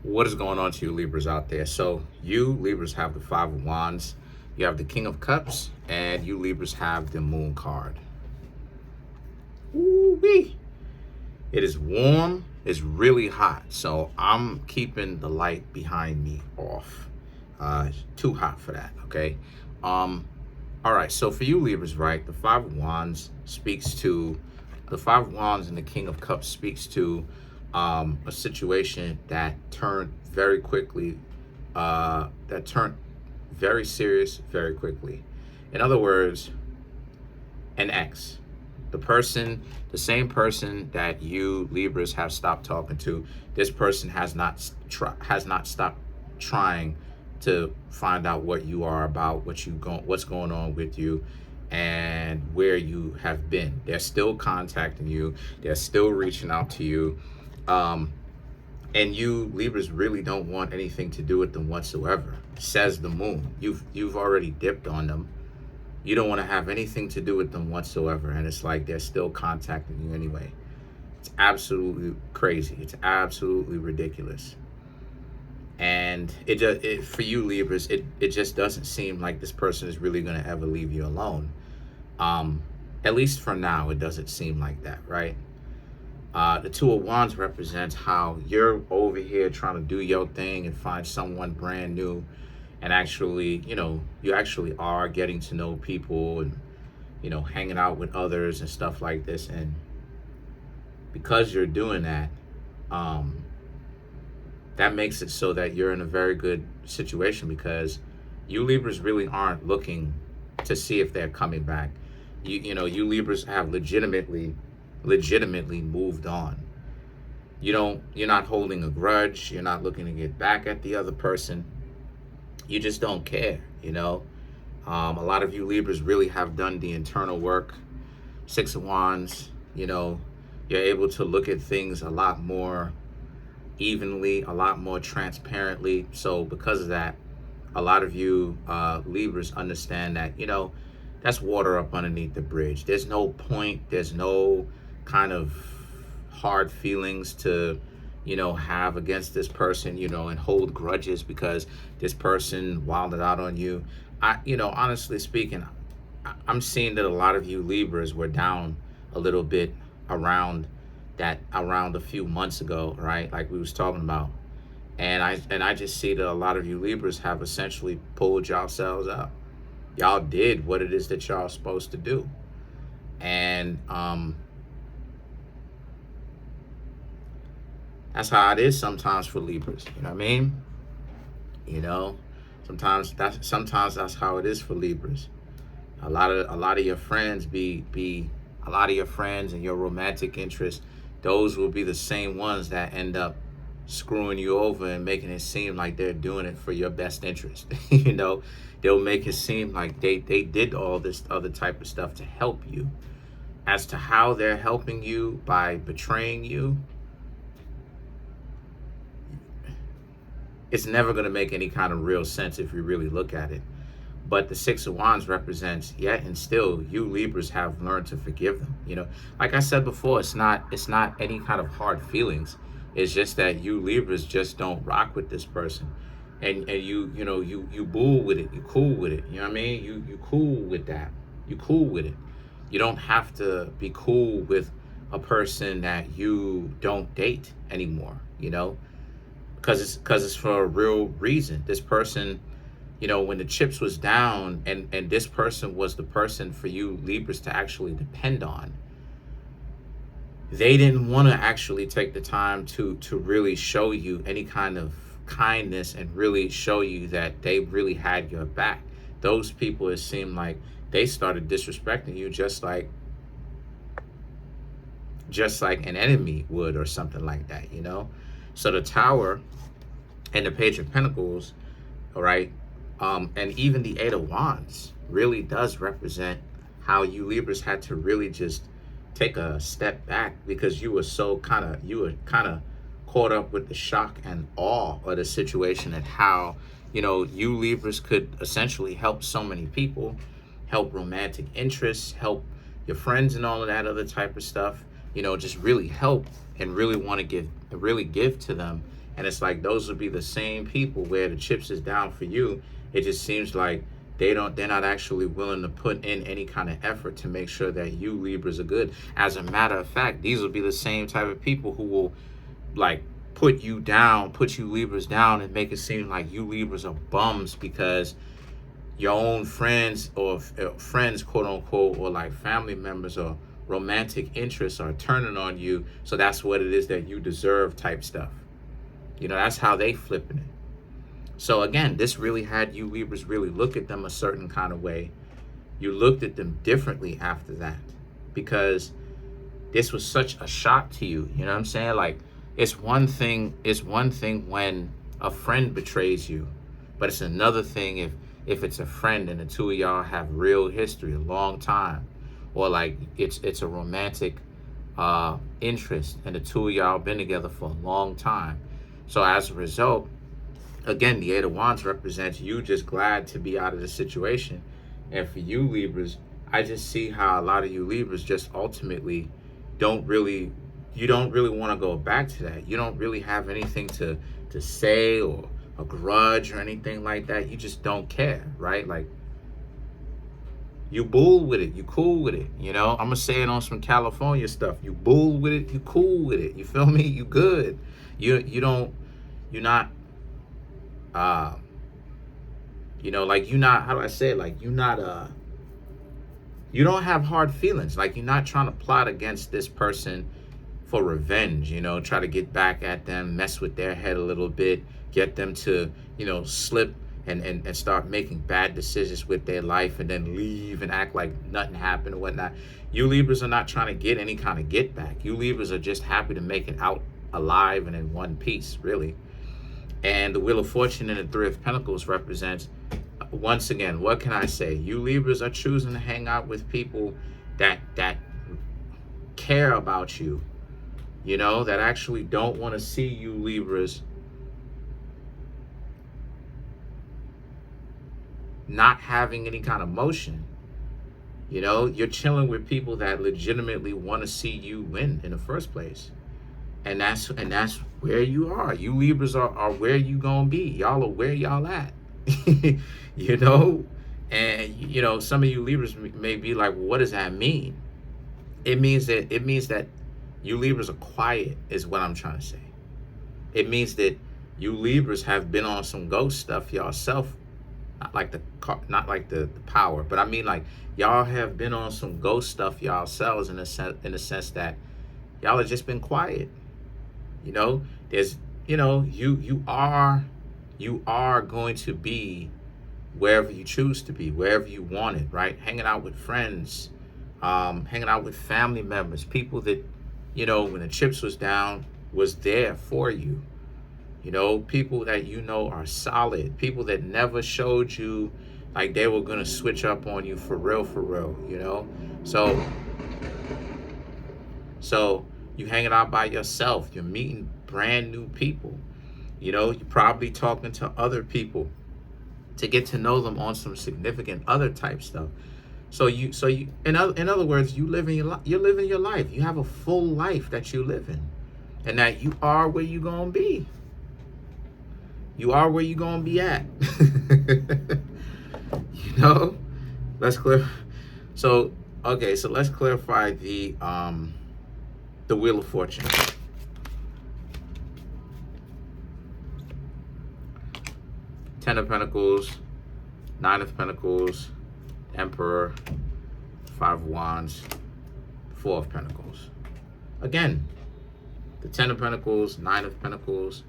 What is going on to you Libras out there? So you Libras have the Five of Wands, you have the King of Cups, and you Libras have the Moon card. Ooh-wee. It is warm, it's really hot, so I'm keeping the light behind me off. It's too hot for that, okay? All right, so for you Libras, right, the Five of Wands speaks to, the Five of Wands and the King of Cups speaks to a situation that turned very quickly, that turned very serious very quickly. In other words, an ex. The same person that you Libras have stopped talking to, this person has not stopped trying to find out what you are about, what's going on with you, and where you have been. They're still contacting you. They're still reaching out to you. And you Libras really don't want anything to do with them whatsoever, says the Moon. You've already dipped on them. You don't want to have anything to do with them whatsoever, and it's like they're still contacting you anyway. It's absolutely crazy. It's absolutely ridiculous. And for you Libras, it just doesn't seem like this person is really going to ever leave you alone. At least for now, it doesn't seem like that, right? The Two of Wands represents how you're over here trying to do your thing and find someone brand new, and actually, you actually are getting to know people and, hanging out with others and stuff like this. And because you're doing that, that makes it so that you're in a very good situation, because you Libras really aren't looking to see if they're coming back. You Libras have legitimately moved on. You're not holding a grudge. You're not looking to get back at the other person. You just don't care. A lot of you Libras really have done the internal work. Six of Wands, you're able to look at things a lot more evenly, a lot more transparently. So because of that, a lot of you Libras understand that, that's water up underneath the bridge. There's no point, there's no kind of hard feelings to have against this person, and hold grudges because this person wilded out on you. Honestly speaking, I'm seeing that a lot of you Libras were down a little bit around a few months ago, right, like we was talking about, and I just see that a lot of you Libras have essentially pulled yourselves up. Y'all did what it is that y'all supposed to do. And that's how it is sometimes for Libras. You know what I mean? Sometimes that's how it is for Libras. A lot of your friends a lot of your friends and your romantic interests, those will be the same ones that end up screwing you over and making it seem like they're doing it for your best interest. They'll make it seem like they did all this other type of stuff to help you. As to how they're helping you by betraying you, it's never going to make any kind of real sense if you really look at it. But the Six of Wands represents, yet and still, you Libras have learned to forgive them. Like I said before, it's not any kind of hard feelings. It's just that you Libras just don't rock with this person, and you bull with it. You cool with it. You know what I mean? You cool with that. You cool with it. You don't have to be cool with a person that you don't date anymore. Because it's for a real reason. This person, when the chips was down, and this person was the person for you Libras to actually depend on, they didn't want to actually take the time to really show you any kind of kindness and really show you that they really had your back. Those people, it seemed like they started disrespecting you just like an enemy would, or something like that. So the Tower and the Page of Pentacles, all right, and even the Eight of Wands really does represent how you Libras had to really just take a step back, because you were kind of caught up with the shock and awe of the situation, and how you Libras could essentially help so many people, help romantic interests, help your friends and all of that other type of stuff, just really help and really want to give to them And it's like those would be the same people where the chips is down for you. It just seems like they're not actually willing to put in any kind of effort to make sure that you Libras are good. As a matter of fact, these will be the same type of people who will like put you down, put you Libras down, and make it seem like you Libras are bums because your own friends or friends, quote unquote, or like family members or romantic interests are turning on you. So that's what it is that you deserve type stuff. You know, that's how they flipping it. So again, this really had you Libras really look at them a certain kind of way. You looked at them differently after that because this was such a shock to you. You know what I'm saying? Like, it's one thing when a friend betrays you, but it's another thing if it's a friend and the two of y'all have real history, a long time, or like it's a romantic interest and the two of y'all been together for a long time. So as a result, again, the Eight of Wands represents you just glad to be out of the situation. And for you Libras, I just see how a lot of you Libras just ultimately don't really want to go back to that. You don't really have anything to say or a grudge or anything like that. You just don't care, right? Like, you bull with it, you cool with it, you know? I'm gonna say it on some California stuff. You bull with it, you cool with it. You feel me? You good. You're not you know, like you're not, how do I say it? Like you're not you don't have hard feelings. Like you're not trying to plot against this person for revenge, you know, try to get back at them, mess with their head a little bit, get them to, you know, slip and start making bad decisions with their life and then leave and act like nothing happened or whatnot. You Libras are not trying to get any kind of get back. You Libras are just happy to make it out alive and in one piece, really. And the Wheel of Fortune and the Three of Pentacles represents, once again, what can I say? You Libras are choosing to hang out with people that care about you, you know, that actually don't want to see you Libras not having any kind of motion. You know, you're chilling with people that legitimately want to see you win in the first place. And that's where you are. You Libras are where you gonna be. Y'all are where y'all at. You know? And you know, some of you Libras may be like, well, what does that mean? It means that you Libras are quiet, is what I'm trying to say. It means that you Libras have been on some ghost stuff yourself. Not like the power, but I mean like y'all have been on some ghost stuff yourselves in the sense that y'all have just been quiet. You know, there's, you know, you are going to be wherever you choose to be, wherever you want it, right? Hanging out with friends, hanging out with family members, people that, you know, when the chips was down, was there for you. You know, people that you know are solid, people that never showed you like they were gonna switch up on you for real, you know? So you hanging out by yourself, you're meeting brand new people. You know, you're probably talking to other people to get to know them on some significant other type stuff. So you in other words, you're living your life. You have a full life that you live in. And that you are where you gonna be. You are where you gonna be at. You know? Let's clear. So okay, so let's clarify the Wheel of Fortune. Ten of Pentacles, Nine of Pentacles, Emperor, Five of Wands, Four of Pentacles. Again, the Ten of Pentacles, Nine of Pentacles.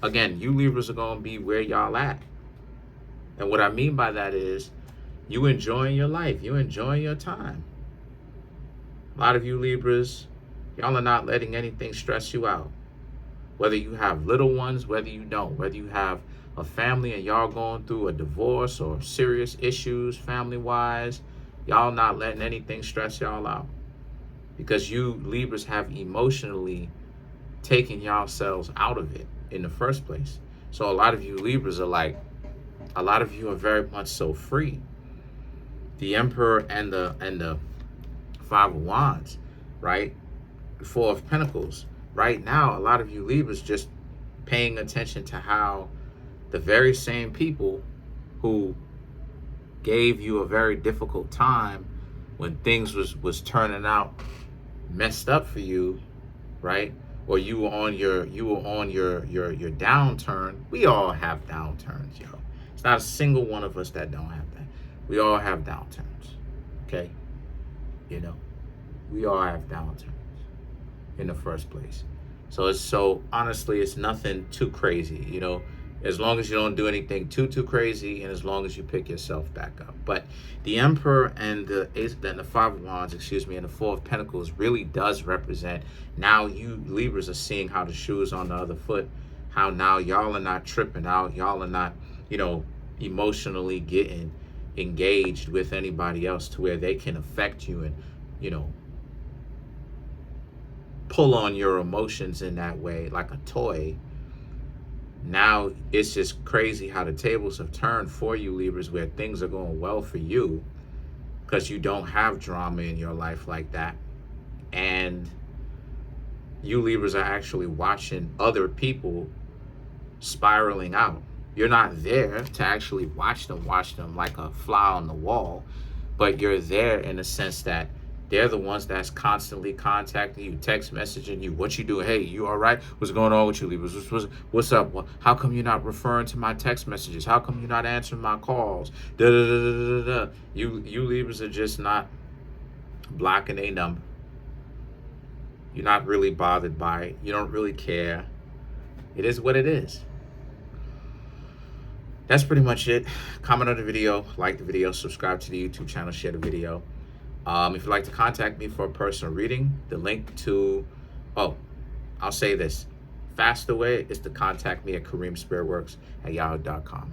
Again, you Libras are going to be where y'all at. And what I mean by that is you enjoying your life. You enjoying your time. A lot of you Libras, y'all are not letting anything stress you out. Whether you have little ones, whether you don't. Whether you have a family and y'all going through a divorce or serious issues family-wise, y'all not letting anything stress y'all out. Because you Libras have emotionally taken yourselves out of it in the first place. So a lot of you Libras are like, a lot of you are very much so free. The Emperor and the Five of Wands, right? Four of Pentacles. Right now, a lot of you Libras just paying attention to how the very same people who gave you a very difficult time when things was turning out messed up for you, right? Or you were on your downturn. We all have downturns, yo. It's not a single one of us that don't have that. We all have downturns. Okay? You know, we all have downturns in the first place. So honestly, it's nothing too crazy, you know, as long as you don't do anything too crazy, and as long as you pick yourself back up. But the Emperor and the Ace and the Five of Wands, excuse me, and the Four of Pentacles really does represent, now you Libras are seeing how the shoe is on the other foot, how now y'all are not tripping out, y'all are not, you know, emotionally getting engaged with anybody else to where they can affect you and, you know, pull on your emotions in that way like a toy. Now it's just crazy how the tables have turned for you, Libras, where things are going well for you because you don't have drama in your life like that. And you Libras are actually watching other people spiraling out. You're not there to actually watch them like a fly on the wall, but you're there in the sense that they're the ones that's constantly contacting you, text messaging you. What you doing? Hey, you all right? What's going on with you, Libras? What's up? How come you're not referring to my text messages? How come you're not answering my calls? Da, da, da, da, da, da. You Libras are just not blocking a number. You're not really bothered by it. You don't really care. It is what it is. That's pretty much it. Comment on the video, like the video, subscribe to the YouTube channel, share the video. If you'd like to contact me for a personal reading, the link to, I'll say this, faster way is to contact me at Kareemspiritworks@yahoo.com.